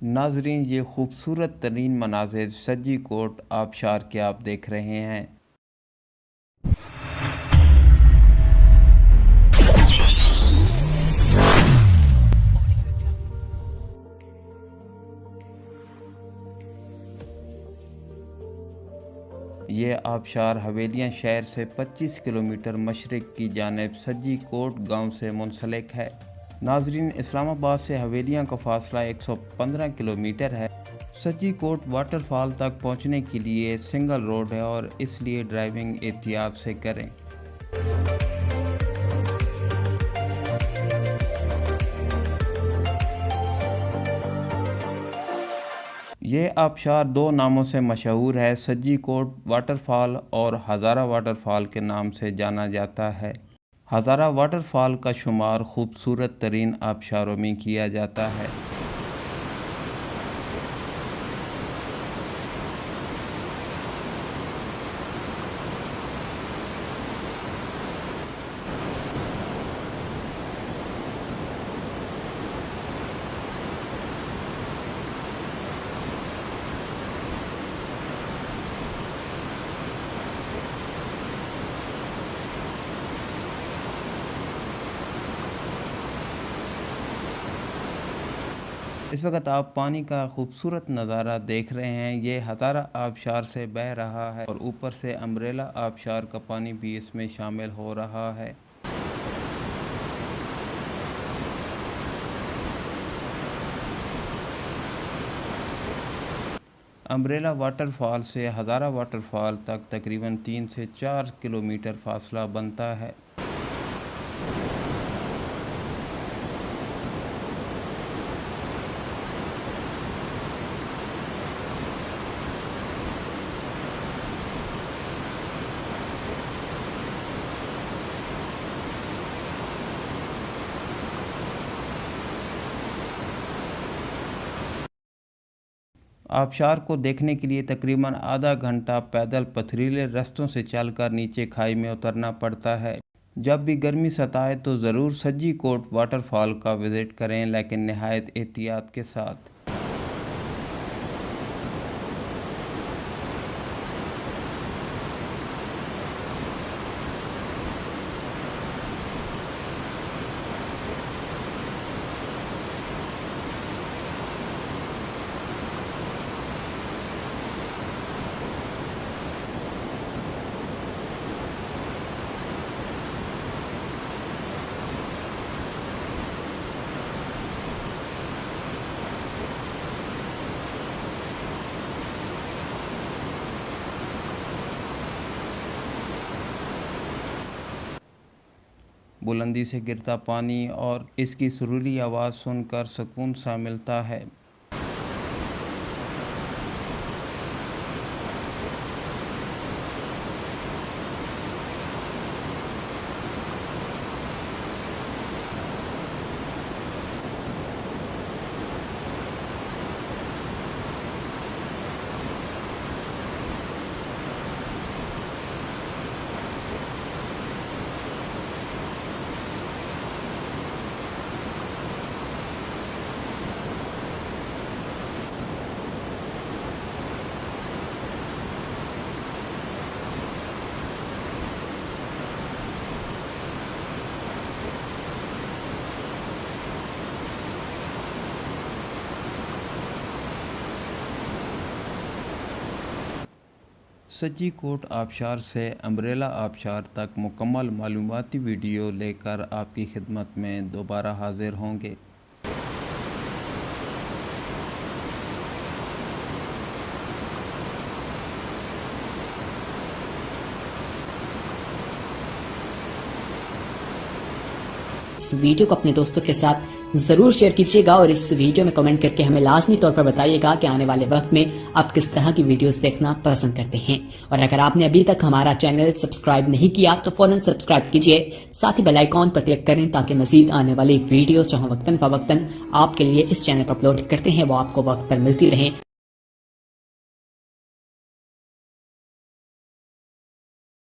नाजरीन, ये खूबसूरत तरीन मनाजिर सज्जी कोट आबशार के आप देख रहे हैं। ये आबशार हवेलियाँ शहर से 25 किलोमीटर मशरिक की जानिब सज्जी कोट गांव से मुंसलिक है। नाजरीन, इस्लामाबाद से हवेलियाँ का फासला 115 किलोमीटर है। सज्जी कोट वाटरफॉल तक पहुँचने के लिए सिंगल रोड है और इसलिए ड्राइविंग एहतियात से करें। ये आबशार दो नामों से मशहूर है, सज्जी कोट वाटरफॉल और हज़ारा वाटरफॉल के नाम से जाना जाता है। हज़ारा वाटरफॉल का शुमार खूबसूरत तरीन आबशारों में किया जाता है। इस वक्त आप पानी का खूबसूरत नज़ारा देख रहे हैं। ये हज़ारा आबशार से बह रहा है और ऊपर से अम्ब्रेला आबशार का पानी भी इसमें शामिल हो रहा है। अम्ब्रेला वाटरफॉल से हज़ारा वाटरफॉल तक तकरीबन 3 से 4 किलोमीटर फासला बनता है। आबशार को देखने के लिए तकरीबन आधा घंटा पैदल पथरीले रास्तों से चलकर नीचे खाई में उतरना पड़ता है। जब भी गर्मी सताए तो ज़रूर सज्जी कोट वाटरफॉल का विज़िट करें, लेकिन नहायत एहतियात के साथ। बुलंदी से गिरता पानी और इसकी सुरीली आवाज़ सुनकर सुकून सा मिलता है। सज्जी कोट आबशार से अम्ब्रेला आबशार तक मुकम्मल मालूमाती वीडियो लेकर आपकी खिदमत में दोबारा हाजिर होंगे। इस वीडियो को अपने दोस्तों के साथ जरूर शेयर कीजिएगा और इस वीडियो में कमेंट करके हमें लाजमी तौर पर बताइएगा कि आने वाले वक्त में आप किस तरह की वीडियोस देखना पसंद करते हैं। और अगर आपने अभी तक हमारा चैनल सब्सक्राइब नहीं किया तो फौरन सब्सक्राइब कीजिए, साथ ही बेल आइकॉन पर क्लिक करें ताकि मजीद आने वाली वीडियो जो वक्तन फवक्तन आपके लिए इस चैनल पर अपलोड करते हैं वो आपको वक्त पर मिलती रहे।